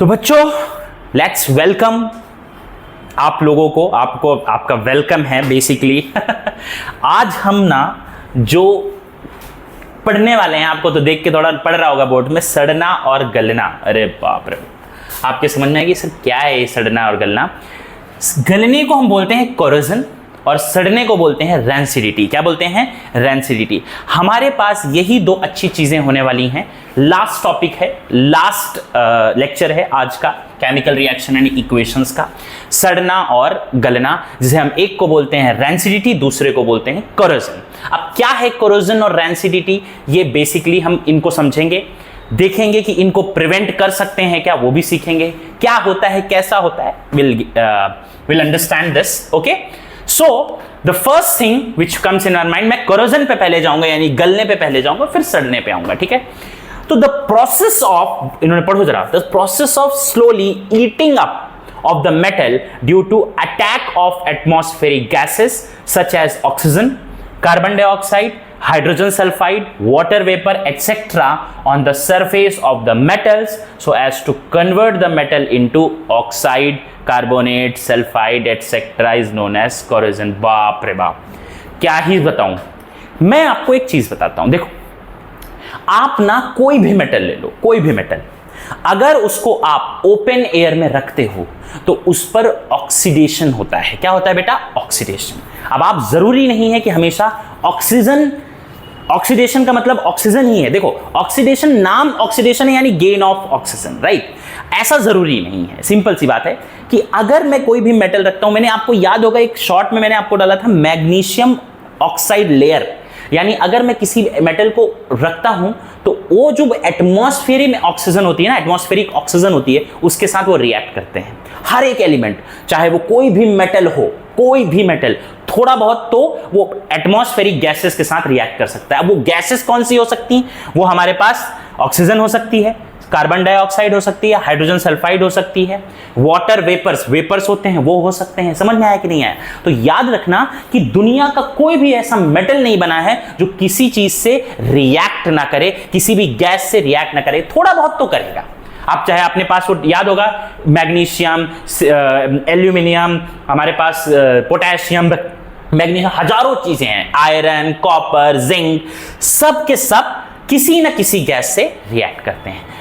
तो बच्चों let's welcome आप लोगों को, आपका वेलकम है बेसिकली। आज हम ना जो पढ़ने वाले हैं, आपको तो देख के थोड़ा पढ़ रहा होगा बोर्ड में, सड़ना और गलना। अरे बाप रे, आपके समझ में आएगी सर क्या है ये सड़ना और गलना। गलने को हम बोलते हैं कोरोजन और सड़ने को बोलते हैं रैंसिडिटी। क्या बोलते हैं? रैंसिडिटी। हमारे पास यही दो अच्छी चीजें होने वाली हैं। लास्ट टॉपिक है, लास्ट लेक्चर है आज का, केमिकल रिएक्शन एंड इक्वेशंस का, सड़ना और गलना, जिसे हम एक को बोलते हैं रैंसिडिटी, दूसरे को बोलते हैं कोरोजन। अब क्या है कोरोजन और रैंसिडिटी, ये बेसिकली हम इनको समझेंगे, देखेंगे कि इनको प्रिवेंट कर सकते हैं क्या, वो भी सीखेंगे। क्या होता है, कैसा होता है, will understand this. Okay, so the first thing which comes in our mind, मैं कोरोजन पे पहले जाऊंगा, यानी गलने पे पहले जाऊंगा, फिर सड़ने पे आऊंगा, ठीक है। तो द प्रोसेस ऑफ, इन्होंने पढ़ो जरा, the process of slowly eating up of the metal due to attack of atmospheric gases such as oxygen, carbon dioxide, hydrogen sulfide, water vapor, etc. on the surface of the metals so as to convert the metal into oxide, carbonate, sulfide, etc. is known as corrosion। बाप रे बाप, क्या ही बताऊं। मैं आपको एक चीज बताता हूं, देखो आप ना कोई भी मेटल ले लो, कोई भी मेटल, अगर उसको आप ओपन एयर में रखते हो तो उस पर ऑक्सीडेशन होता है। क्या होता है बेटा? ऑक्सीडेशन। अब आप जरूरी नहीं है कि हमेशा ऑक्सीजन, ऑक्सीडेशन का मतलब ऑक्सीजन ही है। देखो ऑक्सीडेशन, नाम ऑक्सीडेशन है यानी गेन ऑफ ऑक्सीजन, राइट? ऐसा जरूरी नहीं है। सिंपल सी बात है कि अगर मैं कोई भी मेटल रखता हूं, मैंने आपको याद होगा एक शॉर्ट में मैंने आपको डाला था मैग्नीशियम ऑक्साइड लेयर, यानी अगर मैं किसी मेटल को रखता हूं तो वो जो एटमॉस्फेयर में ऑक्सीजन होती है ना, एटमॉस्फेरिक ऑक्सीजन होती है, उसके साथ वो रिएक्ट करते हैं। हर एक एलिमेंट, चाहे वो कोई भी मेटल हो, कोई भी मेटल, थोड़ा बहुत तो वो एटमॉस्फेरिक गैसेस के साथ रिएक्ट कर सकता है। अब वो गैसेस कौन सी हो सकती हैं? वो हमारे पास ऑक्सीजन हो सकती है, कार्बन डाइऑक्साइड हो सकती है, हाइड्रोजन सल्फाइड हो सकती है, वाटर वेपर्स, वेपर्स होते हैं वो हो सकते हैं। समझ में आया कि नहीं आया? तो याद रखना कि दुनिया का कोई भी ऐसा मेटल नहीं बना है जो किसी चीज से रिएक्ट ना करे, किसी भी गैस से रिएक्ट ना करे। थोड़ा बहुत तो करेगा। आप चाहे अपने पास वो याद होगा मैग्नीशियम, एल्यूमिनियम, हमारे पास पोटेशियम, मैग्नीशियम, हजारों चीजें हैं, आयरन, कॉपर, जिंक, सब के सब किसी ना किसी गैस से रिएक्ट करते हैं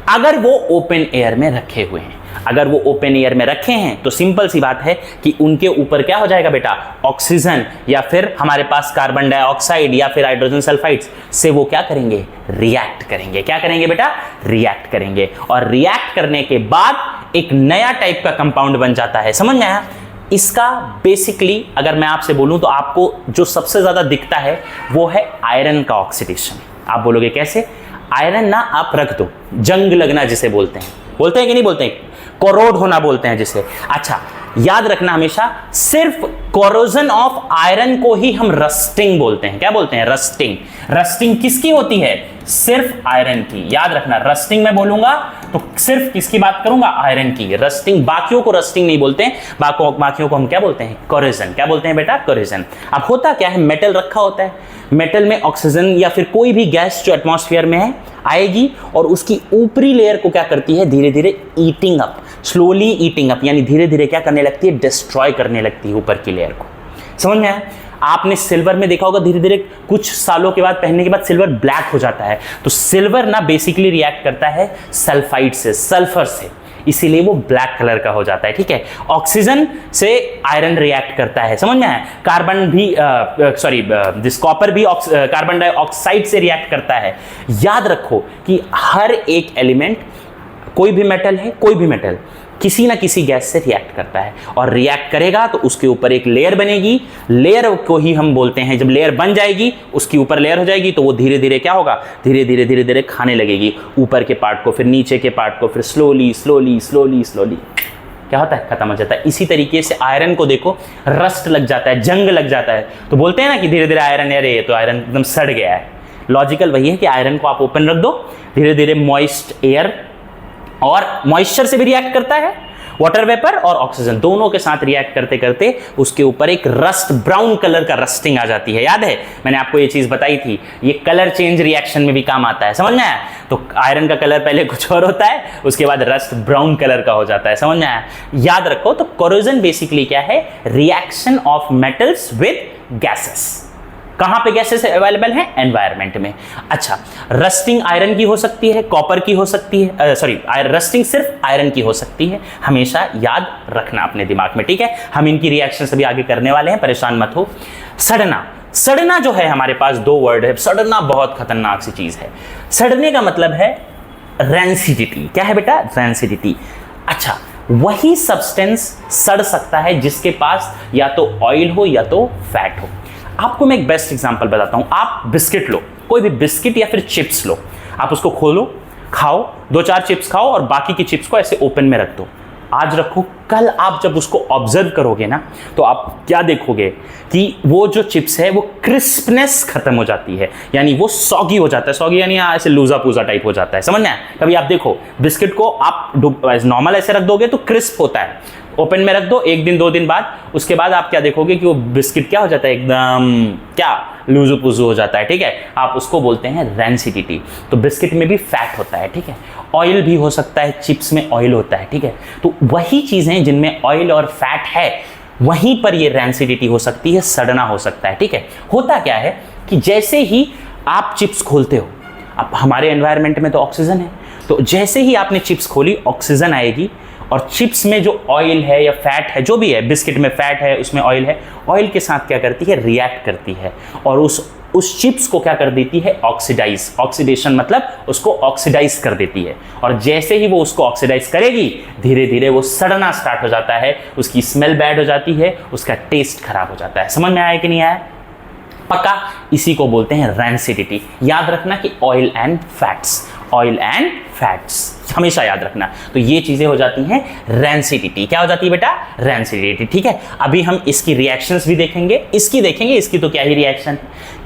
अगर वो ओपन एयर में रखे हुए हैं। अगर वो ओपन एयर में रखे हैं तो सिंपल सी बात है कि उनके ऊपर क्या हो जाएगा बेटा? ऑक्सीजन या फिर हमारे पास कार्बन डाइऑक्साइड या फिर हाइड्रोजन सल्फाइड्स से वो क्या करेंगे? रिएक्ट करेंगे। क्या करेंगे बेटा? रिएक्ट करेंगे। और रिएक्ट करने के बाद एक नया टाइप का कंपाउंड बन जाता है। समझ में आया? इसका बेसिकली अगर मैं आपसे बोलूं तो आपको जो सबसे ज्यादा दिखता है वो है आयरन का ऑक्सीडेशन। आप बोलोगे कैसे? आयरन ना आप रख दो, जंग लगना जिसे बोलते हैं कि नहीं बोलते हैं? कोरोड होना बोलते हैं जिसे। अच्छा, याद रखना हमेशा, सिर्फ कोरोजन ऑफ आयरन को ही हम रस्टिंग बोलते हैं। क्या बोलते हैं? रस्टिंग। रस्टिंग किसकी होती है? सिर्फ आयरन की। याद रखना, रस्टिंग मैं बोलूंगा तो सिर्फ किसकी बात करूंगा? आयरन की। रस्टिंग, बाकियों को रस्टिंग नहीं बोलते हैं, बाकियों को हम क्या बोलते हैं? कोरोजन। क्या बोलते हैं बेटा? कोरोजन। अब होता क्या है, मेटल रखा होता है, मेटल में ऑक्सीजन या फिर कोई भी गैस जो एटमॉस्फेयर में है आएगी और उसकी ऊपरी लेयर को क्या करती है? धीरे धीरे eating up, slowly eating up, यानी धीरे धीरे क्या करने लगती है? डिस्ट्रॉय करने लगती है ऊपर की लेयर को। समझ में आया? आपने सिल्वर में देखा होगा, धीरे धीरे कुछ सालों के बाद, पहनने के बाद सिल्वर ब्लैक हो जाता है। तो सिल्वर ना बेसिकली रिएक्ट करता है सल्फाइड से, सल्फर से, इसीलिए वो ब्लैक कलर का हो जाता है। ठीक है, ऑक्सीजन से आयरन रिएक्ट करता है। समझ में आया? कार्बन भी दिस कॉपर भी कार्बन डाइऑक्साइड से रिएक्ट करता है। याद रखो कि हर एक एलिमेंट, कोई भी मेटल है, कोई भी मेटल किसी ना किसी गैस से रिएक्ट करता है और रिएक्ट करेगा तो उसके ऊपर एक लेयर बनेगी। लेयर को ही हम बोलते हैं, जब लेयर बन जाएगी, उसके ऊपर लेयर हो जाएगी तो वो धीरे धीरे क्या होगा? धीरे धीरे खाने लगेगी ऊपर के पार्ट को, फिर नीचे के पार्ट को, फिर स्लोली क्या होता है? खत्म हो जाता है। इसी तरीके से आयरन को देखो, रस्ट लग जाता है, जंग लग जाता है, तो बोलते हैं ना कि धीरे धीरे आयरन, अरे ये तो आयरन एकदम सड़ गया है। लॉजिकल वही है कि आयरन को आप ओपन रख दो, धीरे धीरे मॉइस्ट एयर और मॉइस्चर से भी रिएक्ट करता है, वाटर वेपर और ऑक्सीजन दोनों के साथ रिएक्ट करते करते उसके ऊपर एक रस्ट, ब्राउन कलर का रस्टिंग आ जाती है। याद है मैंने आपको ये चीज बताई थी, ये कलर चेंज रिएक्शन में भी काम आता है, समझ में आया? तो आयरन का कलर पहले कुछ और होता है, उसके बाद रस्ट ब्राउन कलर का हो जाता है, समझ में आया? याद रखो, तो कोरोजन बेसिकली क्या है? Reaction of metals with gases. कहां पे गैसेस अवेलेबल हैं? एनवायरनमेंट में। अच्छा, रस्टिंग आयरन की हो सकती है, कॉपर की हो सकती है, रस्टिंग सिर्फ आयरन की हो सकती है, हमेशा याद रखना अपने दिमाग में, ठीक है? हम इनकी रिएक्शन सभी आगे करने वाले हैं, परेशान मत हो। सड़ना, सड़ना जो है हमारे पास दो वर्ड है। सड़ना बहुत खतरनाक सी चीज है। सड़ने का मतलब है रैंसिडिटी। क्या है बेटा? रैंसिडिटी। अच्छा, वही सब्सटेंस सड़ सकता है जिसके पास या तो ऑयल हो या तो फैट हो। आपको मैं एक बेस्ट एग्जांपल बताता हूं। आप बिस्किट लो, कोई भी बिस्किट या फिर चिप्स लो, आप उसको खोलो, खाओ, 2-4 चिप्स खाओ और बाकी की चिप्स को ऐसे ओपन में रख दो। आज रखो, कल आप जब उसको ऑब्जर्व करोगे ना, तो आप क्या देखोगे कि वो जो चिप्स है वो क्रिस्पनेस खत्म हो जाती है, यानी वो सॉगी हो जाता है। सॉगी यानी ऐसे लूजा पूजा टाइप हो जाता है, समझ में आया? कभी आप देखो बिस्किट को आप नॉर्मल ऐसे रख दोगे तो क्रिस्प होता है, ओपन में रख दो 1 दिन 2 दिन बाद, उसके बाद आप क्या देखोगे कि वो बिस्किट क्या हो जाता है? एकदम क्या लूजू पुजू हो जाता है, ठीक है? आप उसको बोलते हैं रैंसिडिटी। तो बिस्किट में भी फैट होता है, ठीक है? ऑयल भी हो सकता है, चिप्स में ऑयल होता है, ठीक है? तो वही चीजें जिनमें ऑयल और फैट है, वहीं पर ये रैंसिडिटी हो सकती है, सड़ना हो सकता है, ठीक है? होता क्या है कि जैसे ही आप चिप्स खोलते हो, अब हमारे एनवायरनमेंट में तो ऑक्सीजन है, तो जैसे ही आपने चिप्स खोली ऑक्सीजन आएगी, और चिप्स में जो ऑयल है या फैट है, जो भी है, बिस्किट में फैट है, उसमें ऑयल है, ऑयल के साथ क्या करती है? रिएक्ट करती है और उस चिप्स को क्या कर देती है? ऑक्सीडाइज। ऑक्सीडेशन मतलब उसको ऑक्सीडाइज कर देती है, और जैसे ही वो उसको ऑक्सीडाइज करेगी, धीरे धीरे वो सड़ना स्टार्ट हो जाता है, उसकी स्मेल बैड हो जाती है, उसका टेस्ट खराब हो जाता है। समझ में आया कि नहीं आया? पक्का? इसी को बोलते हैं रैंसिडिटी। याद रखना कि oil and fats, oil and fats हमेशा याद रखना। तो ये चीजें हो जाती हैं रैंसिडिटी। क्या हो जाती है बेटा? रैंसिडिटी, ठीक है? अभी हम इसकी रिएक्शंस भी देखेंगे, इसकी देखेंगे, इसकी तो क्या ही रिएक्शन,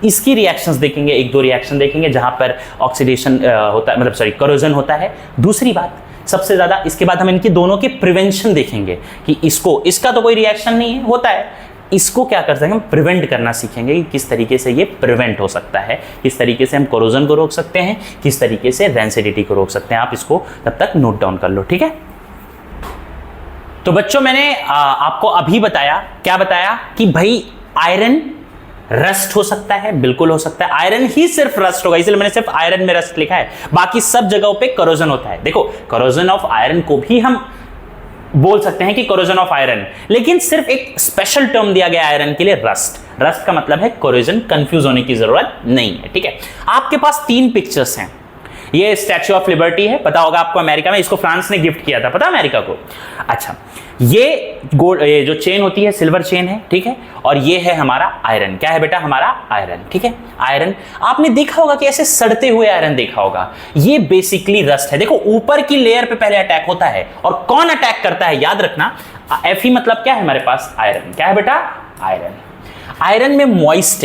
इसकी रिएक्शंस देखेंगे, 1-2 रिएक्शन देखेंगे जहां पर ऑक्सीडेशन होता है, मतलब कोरोजन होता है। दूसरी बात सबसे ज्यादा, इसके बाद हम इनकी दोनों के प्रिवेंशन देखेंगे कि इसका तो कोई रिएक्शन नहीं है, होता है, इसको क्या कर सकते हैं? हम प्रिवेंट करना सीखेंगे कि किस तरीके से ये प्रिवेंट हो सकता है, किस तरीके से हम कोरोजन को रोक सकते हैं, किस तरीके से रैंसिडिटी को रोक सकते हैं। आप इसको तब तक नोट डाउन कर लो, ठीक है? तो बच्चों, मैंने आपको अभी बताया, क्या बताया कि भाई आयरन रस्ट हो सकता है, बिल्कुल हो सकता है। आयरन ही सिर्फ रस्ट होगा, इसलिए मैंने सिर्फ आयरन में रस्ट लिखा है, बाकी सब जगहों पे कोरोजन होता है। देखो, कोरोजन ऑफ आयरन को भी हम बोल सकते हैं कि कोरोजन ऑफ आयरन, लेकिन सिर्फ एक स्पेशल टर्म दिया गया आयरन के लिए, रस्ट। रस्ट का मतलब है कोरोजन, कंफ्यूज होने की जरूरत नहीं है, ठीक है? आपके पास 3 पिक्चर्स हैं। ये स्टैच्यू ऑफ लिबर्टी है, पता होगा आपको, अमेरिका में, इसको फ्रांस ने गिफ्ट किया था, पता अमेरिका को? अच्छा, ये जो चेन होती है सिल्वर चेन है, ठीक है? और ये है हमारा आयरन। क्या है बेटा? हमारा आयरन, ठीक है? आयरन आपने देखा होगा कि ऐसे सड़ते हुए आयरन देखा होगा, ये बेसिकली रस्ट है। देखो, ऊपर की लेयर पे पहले अटैक होता है, और कौन अटैक करता है? याद रखना, Fe मतलब क्या है हमारे पास? आयरन। क्या है बेटा? आयरन। आयरन में मॉइस्ट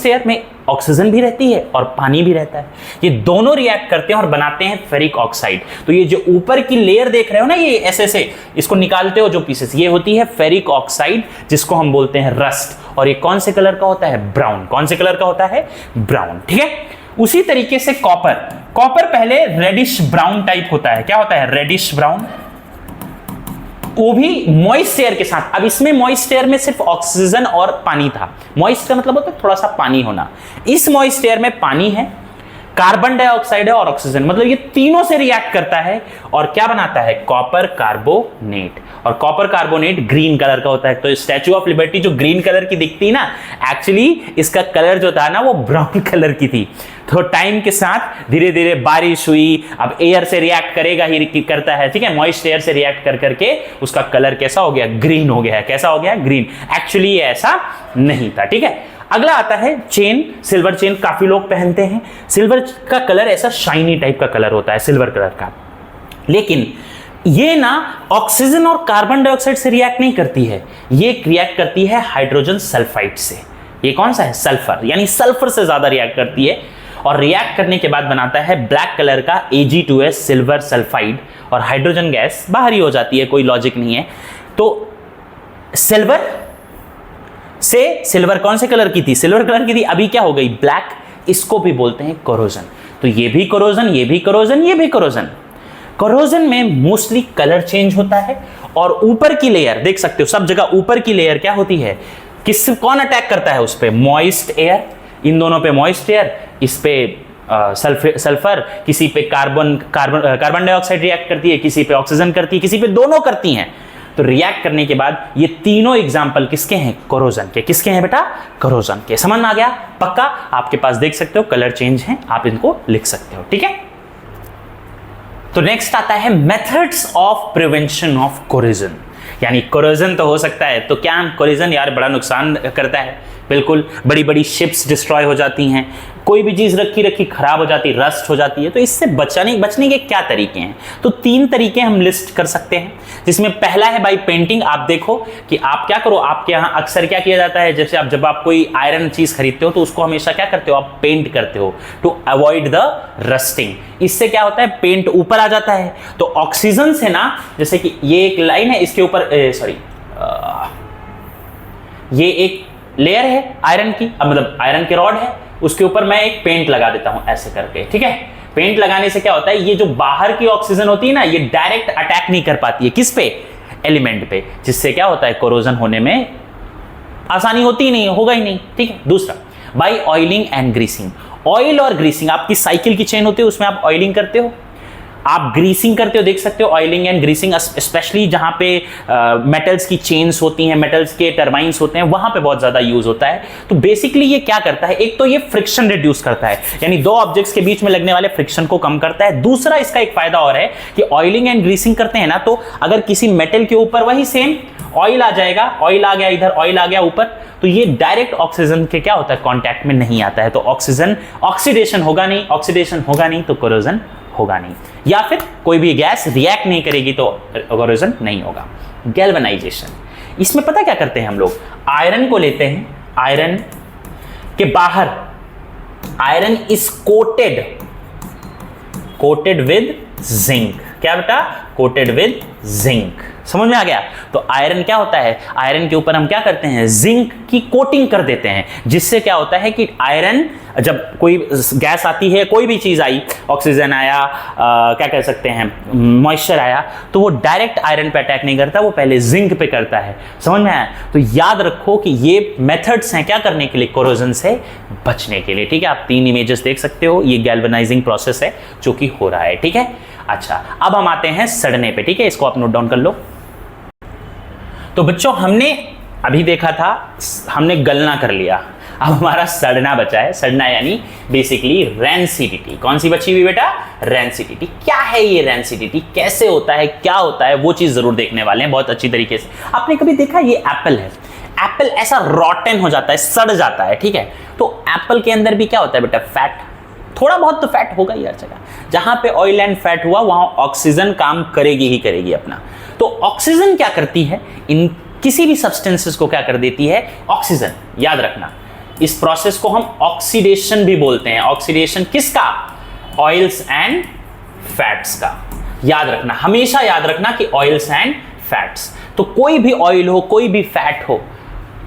एयर में ऑक्सीजन भी रहती है और पानी भी रहता है, ये दोनों रिएक्ट करते हैं और बनाते हैं फेरिक ऑक्साइड। तो ये जो ऊपर की लेयर देख रहे हो ना, ये ऐसे इसको निकालते हो जो पीसेस, ये होती है फेरिक ऑक्साइड, जिसको हम बोलते हैं रस्ट। और ये कौन से कलर का होता है? ब्राउन। कौन से कलर का होता है? ब्राउन, ठीक है? उसी तरीके से कॉपर पहले रेडिश ब्राउन टाइप होता है। क्या होता है? रेडिश ब्राउन, वो भी मॉइस्ट एयर के साथ। अब इसमें मॉइस्ट एयर में सिर्फ ऑक्सीजन और पानी था। मॉइस्ट का मतलब होता है थोड़ा सा पानी होना। इस मॉइस्ट एयर में पानी है, कार्बन डाइऑक्साइड है और ऑक्सीजन, मतलब ये तीनों से रिएक्ट करता है और क्या बनाता है? Copper carbonate. और कॉपर कार्बोनेट ग्रीन कलर का होता है। तो स्टैच्यू ऑफ लिबर्टी जो ग्रीन कलर की दिखती ना, एक्चुअली इसका कलर जो था ना वो ब्राउन कलर की थी। तो टाइम के साथ धीरे धीरे बारिश हुई, अब एयर से रिएक्ट करेगा ही करता है, ठीक है? मॉइस्ट एयर से रिएक्ट कर करके उसका कलर कैसा हो गया? ग्रीन हो गया है। कैसा हो गया? ग्रीन। एक्चुअली ऐसा नहीं था, ठीक है? अगला आता है चेन, सिल्वर चेन काफी लोग पहनते हैं। सिल्वर का कलर ऐसा शाइनी टाइप का कलर होता है, सिल्वर कलर का। लेकिन ये ना ऑक्सीजन और कार्बन डाइऑक्साइड से रिएक्ट नहीं करती है, ये रिएक्ट करती है हाइड्रोजन सल्फाइड से। ये कौन सा है? सल्फर, यानी सल्फर से ज्यादा रिएक्ट करती है। और रिएक्ट करने के बाद बनाता है ब्लैक कलर का Ag2S सिल्वर सल्फाइड, और हाइड्रोजन गैस बाहर ही हो जाती है, कोई लॉजिक नहीं है। तो सिल्वर से सिल्वर कौन से कलर की थी? सिल्वर कलर की थी, अभी क्या हो गई? ब्लैक। इसको भी बोलते हैं कोरोजन। तो ये भी कोरोजन, ये भी कोरोजन, ये भी कोरोजन। कोरोजन में मोस्टली कलर चेंज होता है, और ऊपर की लेयर देख सकते हो सब जगह ऊपर की लेयर क्या होती है? कौन अटैक करता है उस पे? Moist air. इन दोनों पे मॉइस्ट एयर, इस पे सल्फर, किसी पे कार्बन डाइऑक्साइड रिएक्ट करती है, किसी पे ऑक्सीजन करती है, किसी पे दोनों करती हैं। तो रिएक्ट करने के बाद ये तीनों एग्जाम्पल किसके हैं? कोरोजन के। किसके हैं बेटा? कोरोजन के। समझ में आ गया? पक्का? आपके पास देख सकते हो कलर चेंज है, आप इनको लिख सकते हो। ठीक है। तो नेक्स्ट आता है methods of prevention of corrosion. यानी कोरोजन तो हो सकता है, तो क्या कोरोजन यार बड़ा नुकसान करता है? बिल्कुल, बड़ी बड़ी शिप्स डिस्ट्रॉय हो जाती हैं, कोई भी चीज रखी रखी खराब हो जाती है, रस्ट हो जाती है। तो इससे बचने के क्या तरीके हैं? तो 3 तरीके हम लिस्ट कर सकते हैं, जिसमें पहला है बाई पेंटिंग। आप देखो कि आप क्या करो, आपके यहाँ अक्सर क्या किया जाता है, जैसे जब आप कोई आयरन चीज खरीदते हो तो उसको हमेशा क्या करते हो? आप पेंट करते हो टू अवॉइड द रस्टिंग। इससे क्या होता है? पेंट ऊपर आ जाता है। तो ऑक्सीजन से ना, जैसे कि ये एक लाइन है, इसके ऊपर ये एक लेयर है आयरन की, मतलब आयरन की रॉड है, उसके ऊपर मैं एक पेंट लगा देता हूं ऐसे करके। ठीक है। पेंट लगाने से क्या होता है? ये जो बाहर की ऑक्सीजन होती है ना, ये डायरेक्ट अटैक नहीं कर पाती है। किस पे? एलिमेंट पे, जिससे क्या होता है? कोरोजन होने में आसानी होती ही नहीं, होगा ही नहीं। ठीक है। दूसरा, by oiling and greasing. Oil और ग्रीसिंग, आपकी साइकिल की चेन होती है, उसमें आप ऑयलिंग करते हो, आप ग्रीसिंग करते हो। देख सकते हो ऑयलिंग एंड ग्रीसिंग, स्पेशली जहां पे मेटल्स की चेन्स होती हैं, मेटल्स के टर्बाइंस होते हैं, वहां पे बहुत ज्यादा यूज होता है। तो बेसिकली ये क्या करता है? एक तो ये फ्रिक्शन रिड्यूस करता है, यानी 2 ऑब्जेक्ट्स के बीच में लगने वाले फ्रिक्शन को कम करता है। दूसरा इसका एक फायदा और है कि ऑयलिंग एंड ग्रीसिंग करते हैं ना, तो अगर किसी मेटल के ऊपर वही सेम ऑयल आ जाएगा, ऑयल आ गया इधर, ऑयल आ गया ऊपर, तो ये डायरेक्ट ऑक्सीजन के क्या होता है? कांटेक्ट में नहीं आता है। तो ऑक्सीडेशन होगा नहीं तो कोरोजन होगा नहीं, या फिर कोई भी गैस रिएक्ट नहीं करेगी तो कोरोजन नहीं होगा। गैल्वेनाइजेशन, इसमें पता क्या करते हैं हम लोग? आयरन को लेते हैं, आयरन के बाहर iron is coated with zinc. क्या बेटा? Coated with zinc. समझ में आ गया? तो आयरन क्या होता है? आयरन के ऊपर हम क्या करते हैं? जिंक की कोटिंग कर देते हैं, जिससे क्या होता है कि आयरन, जब कोई गैस आती है, कोई भी चीज आई, ऑक्सीजन आया, क्या कह सकते हैं, मॉइस्चर आया, तो वो डायरेक्ट आयरन पे अटैक नहीं करता, वो पहले जिंक पे करता है। समझ में आया? तो याद रखो कि ये मेथड्स हैं क्या करने के लिए? कोरोजन से बचने के लिए। ठीक है। आप 3 इमेजेस देख सकते हो, ये गैल्वेनाइजिंग प्रोसेस है जो कि हो रहा है। ठीक है। अच्छा, अब हम आते हैं सड़ने पे। ठीक है, इसको आप नोट डाउन कर लो। तो बच्चों, हमने अभी देखा था, हमने गलना कर लिया, अब हमारा सड़ना बचा है। सड़ना यानी बेसिकली रैंसिडिटी। कौन सी बची हुई बेटा? रैंसिडिटी। क्या है ये रैंसिडिटी? कैसे होता है, क्या होता है, वो चीज जरूर देखने वाले हैं बहुत अच्छी तरीके से। आपने कभी देखा, ये एप्पल है, एप्पल ऐसा रॉटन हो जाता है, सड़ जाता है। ठीक है। तो एप्पल के अंदर भी क्या होता है बेटा? फैट। थोड़ा बहुत तो फैट होगा ही हर जगह। जहां पे ऑयल एंड फैट हुआ, वहां ऑक्सीजन काम करेगी ही करेगी अपना। तो ऑक्सीजन क्या करती है? इन किसी भी सब्सटेंसेस को क्या कर देती है? ऑक्सीजन। याद रखना, इस प्रोसेस को हम ऑक्सीडेशन भी बोलते हैं। ऑक्सीडेशन किसका? ऑयल्स एंड फैट्स का। याद रखना, हमेशा याद रखना कि ऑयल्स एंड फैट्स। तो कोई भी ऑयल हो, कोई भी फैट हो,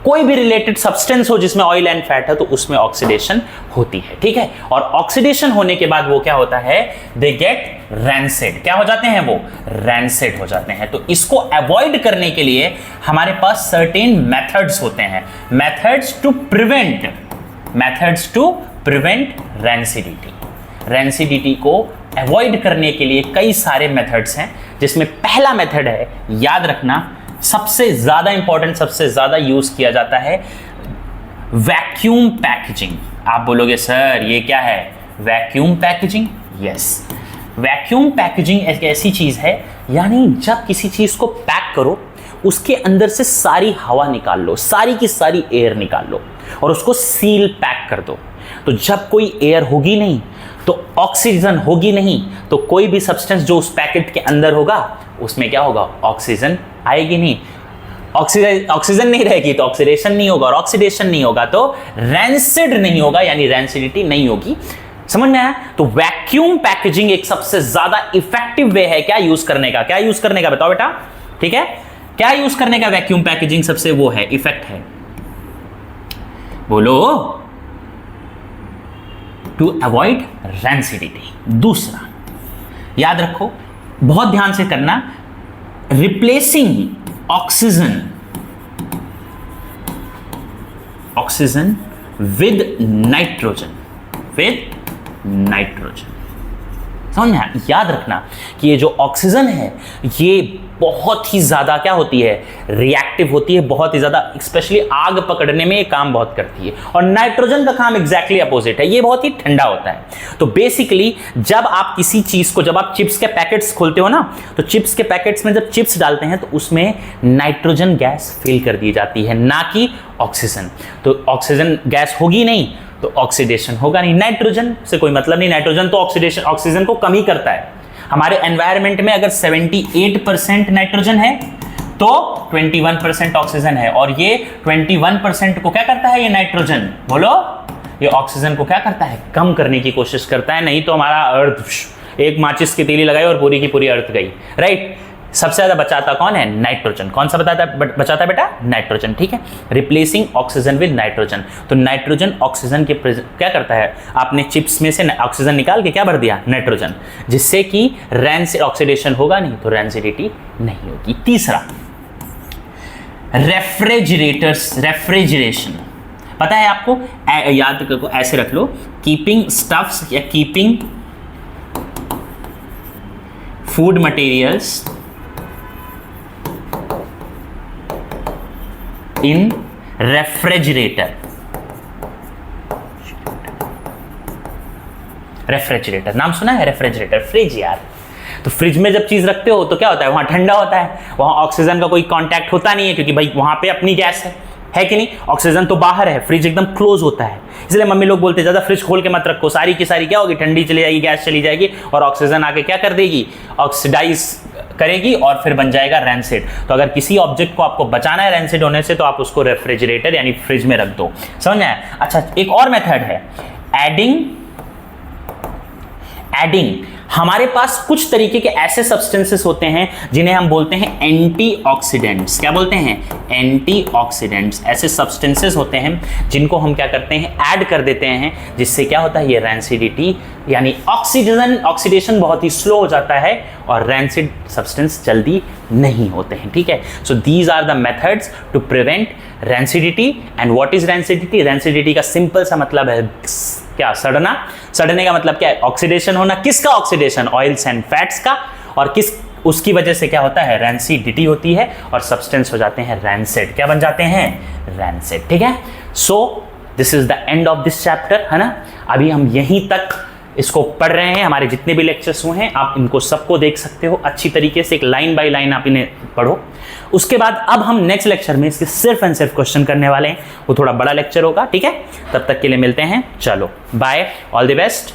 कोई भी रिलेटेड सब्सटेंस हो जिसमें ऑयल एंड फैट है, तो उसमें ऑक्सीडेशन होती है। ठीक है। और ऑक्सीडेशन होने के बाद वो क्या होता है? They get rancid. क्या हो जाते हैं? वो रैंसिड हो जाते हैं। तो इसको अवॉइड करने के लिए हमारे पास सर्टेन मेथड्स होते हैं, methods to prevent rancidity. Rancidity को अवॉइड करने के लिए कई सारे मेथड्स हैं, जिसमें पहला मेथड है, याद रखना, सबसे ज्यादा इंपॉर्टेंट, सबसे ज्यादा यूज किया जाता है, वैक्यूम पैकेजिंग। आप बोलोगे सर ये क्या है? Vacuum packaging. Yes, vacuum packaging एक ऐसी चीज है, यानी जब किसी चीज को पैक करो, उसके अंदर से सारी हवा निकाल लो, सारी की सारी एयर निकाल लो और उसको सील पैक कर दो। तो जब कोई एयर होगी नहीं, तो ऑक्सीजन होगी नहीं, तो कोई भी सब्सटेंस जो उस पैकेट के अंदर होगा, उसमें क्या होगा? ऑक्सीजन आएगी नहीं। ऑक्सीजन नहीं रहेगी तो ऑक्सीडेशन नहीं होगा, और ऑक्सीडेशन नहीं होगा तो रैंसिड नहीं होगा, यानी रैंसिडिटी नहीं होगी। समझ में आया? तो वैक्यूम पैकेजिंग एक सबसे ज्यादा इफेक्टिव वे है क्या यूज करने का? क्या यूज करने का बताओ बेटा, ठीक है? क्या यूज करने का वैक्यूम पैकेजिंग सबसे वो है, इफेक्ट है? बोलो। To avoid rancidity. दूसरा याद रखो, बहुत ध्यान से करना, रिप्लेसिंग ऑक्सीजन विद नाइट्रोजन, समझ में आया? याद रखना कि ये जो ऑक्सीजन है ये बहुत ही ज्यादा क्या होती है, रिएक्टिव होती है, बहुत ही ज्यादा, स्पेशली आग पकड़ने में ये काम बहुत करती है। और नाइट्रोजन का काम एग्जैक्टली अपोजिट है, ये बहुत ही ठंडा होता है। तो बेसिकली जब आप किसी चीज को, जब आप चिप्स के पैकेट्स खोलते हो ना, तो चिप्स के पैकेट्स में जब चिप्स डालते हैं तो उसमें नाइट्रोजन गैस फिल कर दी जाती है, ना कि ऑक्सीजन। तो ऑक्सीजन गैस होगी नहीं तो ऑक्सीडेशन होगा नहीं, नाइट्रोजन से कोई मतलब नहीं। नाइट्रोजन तो ऑक्सीजन को कम ही करता है। हमारे एनवायरनमेंट में अगर 78% नाइट्रोजन है तो 21% ऑक्सीजन है, और ये 21% को क्या करता है, ये नाइट्रोजन, बोलो, ये ऑक्सीजन को क्या करता है, कम करने की कोशिश करता है। नहीं तो हमारा अर्थ, एक माचिस की तीली लगाई और पूरी की पूरी अर्थ गई, राइट? सबसे ज्यादा बचाता कौन है? नाइट्रोजन। कौन सा बचाता है बेटा? नाइट्रोजन, ठीक है? Replacing oxygen with nitrogen. तो नाइट्रोजन ऑक्सीजन के क्या करता है, आपने चिप्स में से ऑक्सीजन निकाल के क्या भर दिया, नाइट्रोजन, जिससे कि ऑक्सीडेशन होगा नहीं, तो रैंसिडिटी नहीं होगी। तीसरा, रेफ्रिजरेशन। पता है आपको, याद रखो, ऐसे रख लो, कीपिंग स्टफ्स या keeping food materials in refrigerator. Refrigerator नाम सुना है? रेफ्रिजरेटर, फ्रिज यार। तो फ्रिज में जब चीज रखते हो तो क्या होता है, वहां ठंडा होता है, वहां ऑक्सीजन का कोई कांटेक्ट होता नहीं है, क्योंकि भाई वहां पे अपनी गैस है कि नहीं? ऑक्सीजन तो बाहर है, फ्रिज एकदम क्लोज होता है। इसलिए मम्मी लोग बोलते हैं ज्यादा फ्रिज खोल के मत रखो, सारी की सारी क्या होगी, ठंडी चली जाएगी, गैस चली जाएगी, और ऑक्सीजन आके क्या कर देगी, ऑक्सीडाइज करेगी, और फिर बन जाएगा रैंसिड। तो अगर किसी ऑब्जेक्ट को आपको बचाना है रैंसिड होने से, तो आप उसको रेफ्रिजरेटर यानी फ्रिज में रख दो। समझ में आया? अच्छा, एक और मेथड है, एडिंग। हमारे पास कुछ तरीके के ऐसे सब्सटेंसेस होते हैं जिन्हें हम बोलते हैं एंटीऑक्सीडेंट्स। क्या बोलते हैं? एंटीऑक्सीडेंट्स। ऐसे सब्सटेंसेस होते हैं जिनको हम क्या करते हैं, ऐड कर देते हैं, जिससे क्या होता है, ये रैंसिडिटी यानी ऑक्सीडेशन बहुत ही स्लो हो जाता है और रैंसिड सब्सटेंस जल्दी नहीं होते हैं, ठीक है? So these are the methods to prevent rancidity. And what is rancidity? Rancidity का सिंपल सा मतलब है क्या, सड़ना। सड़ने का मतलब क्या है, ऑक्सीडेशन होना। किसका ऑक्सीडेशन? ऑयल्स एंड फैट्स का। और किस, उसकी वजह से क्या होता है, रैंसिडिटी होती है और सब्सटेंस हो जाते हैं रैंसिड। क्या बन जाते हैं? रैंसिड, ठीक है? So this is the end of this chapter, है ना? अभी हम यहीं तक इसको पढ़ रहे हैं। हमारे जितने भी लेक्चर्स हुए हैं आप इनको सबको देख सकते हो अच्छी तरीके से, एक लाइन बाय लाइन आप इन्हें पढ़ो। उसके बाद अब हम नेक्स्ट लेक्चर में इसके सिर्फ एंड सिर्फ क्वेश्चन करने वाले हैं, वो थोड़ा बड़ा लेक्चर होगा, ठीक है? तब तक के लिए मिलते हैं, चलो बाय, ऑल द बेस्ट।